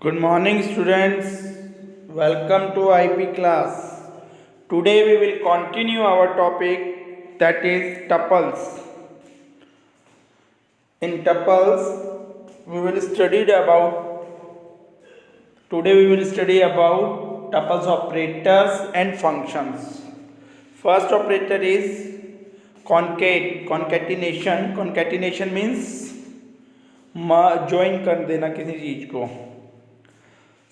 Good morning, students. Welcome to IP class. Today we will continue our topic, that is tuples. In tuples, we will study about today we will study about tuples operators and functions. First operator is concatenation. Concatenation means join कर देना किसी चीज को.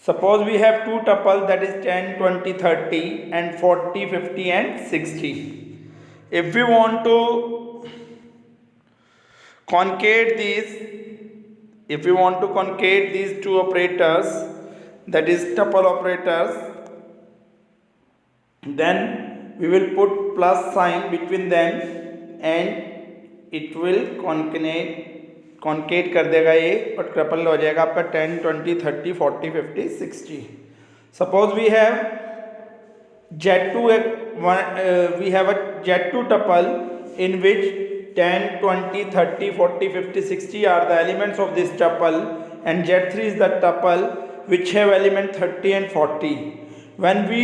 Suppose we have two tuples, that is 10, 20, 30 and 40, 50 and 60. If we want to concate these two operators, that is tuple operators, then we will put plus sign between them and it will concat कर देगा ये और triple हो जाएगा आपका 10, 20, 30, 40, 50, 60. Suppose we have a Z2 tuple in which 10, 20, 30, 40, 50, 60 are the elements of this tuple, and Z3 is the tuple which have element 30 and 40. When we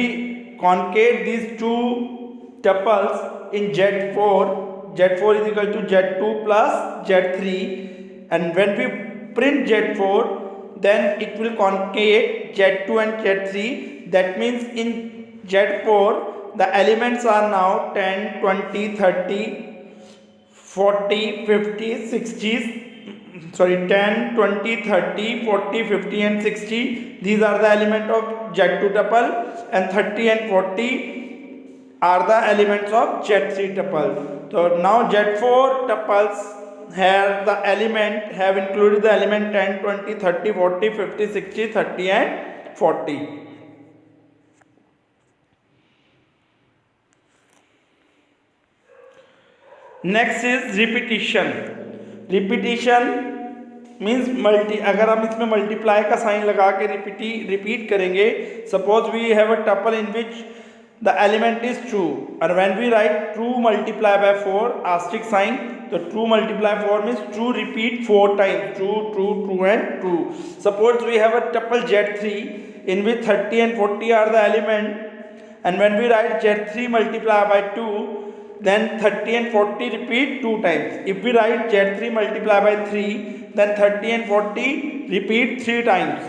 concate these two tuples in Z4 is equal to Z2 plus Z3, and when we print Z4, then it will concate Z2 and Z3. That means in Z4 the elements are now 10, 20, 30, 40, 50, 60. 10, 20, 30, 40, 50 and 60. These are the element of Z2 tuple, and 30 and 40 are the elements of Z3 tuple. So now Z4 tuples have included the element 10, 20, 30, 40, 50, 60, 30 and 40. Next is repetition. Repetition means अगर हम इसमें multiply का sign लगा के repeat करेंगे. Suppose we have a tuple in which the element is true, और when we write true multiply by 4 asterisk sign, तो true multiply 4 means true repeat 4 times, true and true. Suppose we have a tuple Z3 in which 30 and 40 are the element, and when we write Z3 multiply by 2, then 30 and 40 repeat 2 times. If we write Z3 multiply by 3, then 30 and 40 repeat 3 times.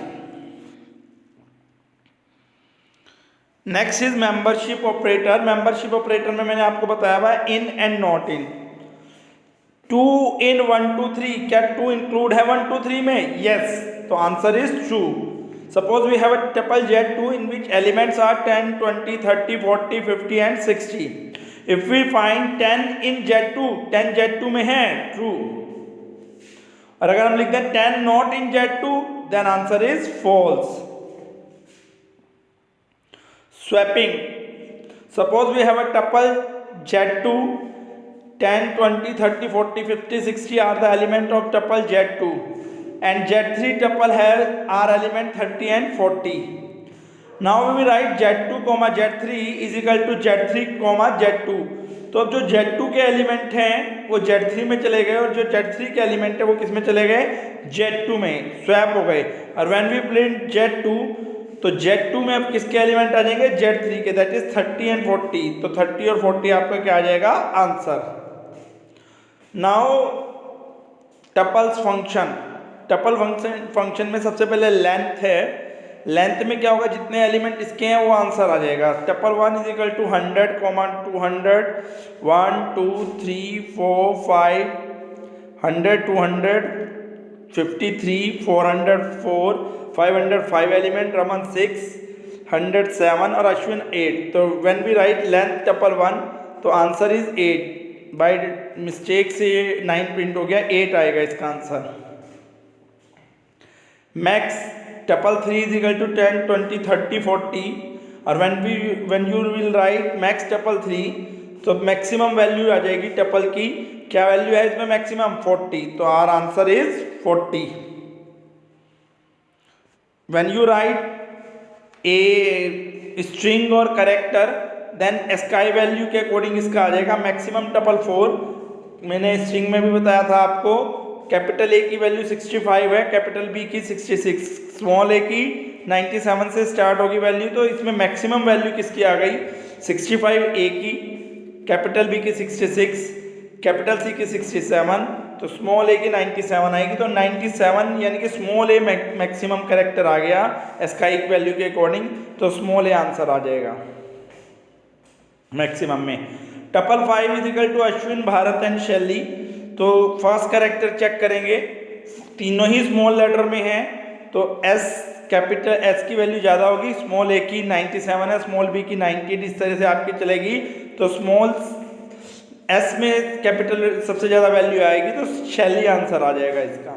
Next is membership operator. Membership operator में मैंने आपको बताया हुआ है in and not in. 2 in 1, 2, 3, क्या 2 include है 1, 2, 3 में? Yes. तो answer is true. Suppose we have a tuple Z2 in which elements are 10, 20, 30, 40, 50 and 60. If we find 10 in Z2, 10 Z2 में है, true. और अगर हम लिख दें 10 not in Z2, then answer is false. Swapping. Suppose we have a tuple Z2, 10, 20, 30, 40, 50, 60 are the element of tuple Z2, and Z3 tuple are element 30 and 40. Now we will write Z2, Z3 is equal to Z3, Z2. तो अब जो Z2 के element हैं वो Z3 में चले गए, और जो Z3 के एलिमेंट है वो किस में चले गए? Z2 में, स्वैप हो गए. और व्हेन वी प्रिंट Z2, तो Z2 में अब किसके एलिमेंट आ जाएंगे? Z3 के, दैट इज 30 and 40. तो 30 और 40 आपका क्या आ जाएगा? Answer. Now tuples function. Tuple function में सबसे पहले लेंथ है. लेंथ में क्या होगा? जितने एलिमेंट इसके हैं वो आंसर आ जाएगा. Tuple 1 is equal to 100, 200, 1, 2, 3, 4, 5, 100, 200, 53, 404, 505 element, Raman 6, 107 और अश्विन 8. तो when we write length tuple 1, तो आंसर इज 8. बाय मिस्टेक से 9 प्रिंट हो गया, 8 आएगा इसका answer. Max tuple 3 is equal to 10, 20, 30, 40, और when you will write max tuple 3, तो मैक्सिमम वैल्यू आ जाएगी टपल की. क्या वैल्यू है इसमें? मैक्सिमम 40. तो our answer is 40. When you write a string और करेक्टर, देन स्काई वैल्यू के अकॉर्डिंग इसका आ जाएगा मैक्सिमम टपल 4. मैंने स्ट्रिंग में भी बताया था आपको कैपिटल ए की वैल्यू 65 है, कैपिटल बी की 66, स्मॉल ए की 97 से स्टार्ट होगी वैल्यू, तो इसमें मैक्सिमम वैल्यू किसकी आ गई 65 ए की, कैपिटल बी की 66, कैपिटल सी की 67, तो स्मॉल ए की 97 आएगी। तो 97 यानी कि स्मॉल ए मैक्सिमम कैरेक्टर आ गया एस्काइक वैल्यू के अकॉर्डिंग, तो स्मॉल ए आंसर आ जाएगा मैक्सिमम में। Tuple 5 is equal to Ashwin, Bharat and Shaily. तो फर्स्ट कैरेक्टर चेक करेंगे, तीनों ही स्मॉल लेटर में है, तो एस कैपिटल एस की वैल्यू ज़्यादा होगी, स्मॉल ए की 97 है, स्मॉल बी की 98, इस तरह से आपकी चलेगी। तो स्मॉल एस में कैपिटल सबसे ज़्यादा वैल्यू आएगी, तो शैली आंसर आ जाएगा इसका।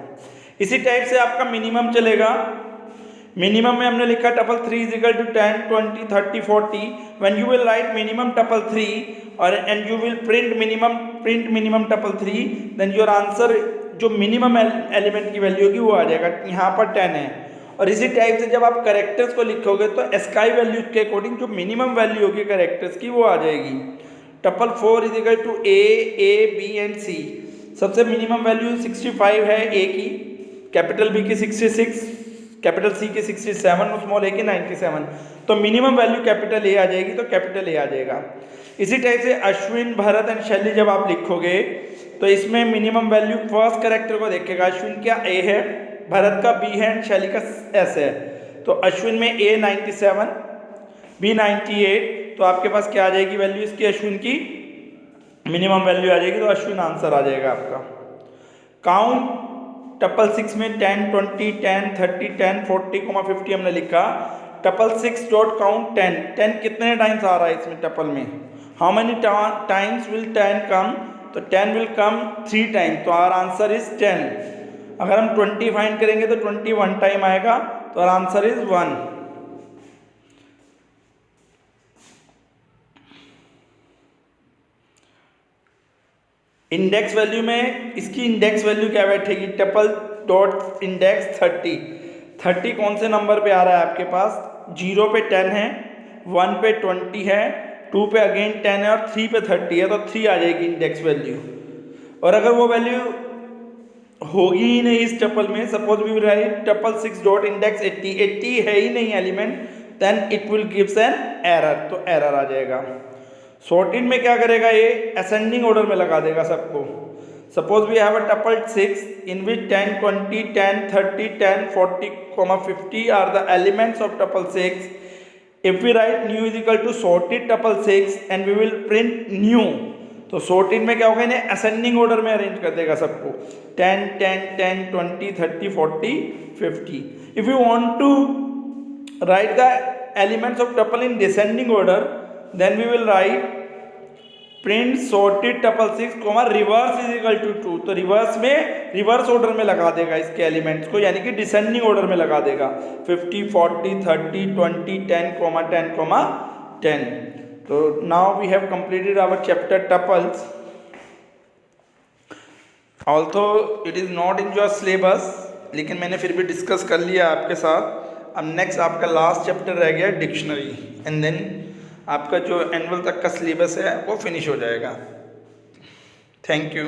इसी टाइप से आपका मिनिमम चलेगा। मिनिमम में हमने लिखा tuple 3 is equal to 10, 20, 30, 40। When you will write minimum tuple 3 और and you will print minimum tuple 3, then your answer जो मिनिमम एलिमेंट की वैल्यू होगी वो आ जाएगा। यहाँ पर 10 है। और इसी टाइप से जब आप करेक्टर्स को लिखोगे तो एस्काई वैल्यू के अकॉर्डिंग जो मिनिमम वैल्यू होगी करेक्टर्स की वो आ जाएगी। Tuple 4 is equal to A B and C. सबसे मिनिमम वैल्यू 65 है ए की, कैपिटल बी की 66, कैपिटल सी की 67 और स्मॉल ए की 97, तो मिनिमम वैल्यू कैपिटल ए आ जाएगी, तो कैपिटल ए आ जाएगा। इसी टाइप से अश्विन, भरत एंड शैली जब आप लिखोगे तो इसमें मिनिमम वैल्यू फर्स्ट कैरेक्टर को देखेगा, अश्विन क्या ए है, भरत का बी है एंड शैली का एस है। तो अश्विन में ए 97, बी 98, तो आपके पास क्या आ जाएगी वैल्यू इसकी, अश्विन की मिनिमम वैल्यू आ जाएगी, तो अश्विन आंसर आ जाएगा आपका। काउंट टपल 6 में 10, 20, 10, 30, 10, 40, 50 हमने लिखा। टपल 6 डॉट काउंट 10, 10 कितने टाइम्स आ रहा है इसमें टपल में, हाउ मेनी टाइम्स विल 10 कम, तो 10 विल कम 3 टाइम्स, तो आवर आंसर इज 10। अगर हम 20 फाइंड करेंगे तो 21 टाइम आएगा, तो our answer is 1। Index value में इसकी इंडेक्स वैल्यू क्या बैठेगी, टपल डॉट इंडेक्स 30 कौन से नंबर पे आ रहा है आपके पास, 0 पे 10 है, 1 पे 20 है, 2 पे अगेन 10 है और 3 पे 30 है, तो 3 आ जाएगी इंडेक्स वैल्यू। और अगर वो वैल्यू होगी ही नहीं इस टपल में, suppose we write tuple 6 dot index 80 है ही नहीं element, then it will gives an error, तो एरर आ जाएगा। सॉर्टेड में क्या करेगा, ये असेंडिंग ऑर्डर में लगा देगा सबको। Suppose we have a tuple 6 in which 10, 20, 10, 30, 10, 40, 50 are the elements of tuple 6। If we write new is equal to sorted tuple 6 and we will print new, तो सॉर्टेड में क्या होगा, इन्हें असेंडिंग ऑर्डर में अरेंज कर देगा सबको, 10, 10, 10, 20, 30, 40, 50। If you want to write the elements of tuple in descending order, then we will write print sorted tuple 6 reverse is equal to 2, तो रिवर्स में रिवर्स ऑर्डर में लगा देगा इसके एलिमेंट्स को, यानी कि डिसेंडिंग ऑर्डर में लगा देगा 50, 40, 30, 20, 10, 10, 10। तो now we have completed our chapter tuples, although it is not in your syllabus, लेकिन मैंने फिर भी डिस्कस कर लिया आपके साथ। अब नेक्स्ट आपका लास्ट चैप्टर रह गया डिक्शनरी, एंड देन आपका जो एनुअल तक का सिलेबस है वो फिनिश हो जाएगा। Thank you.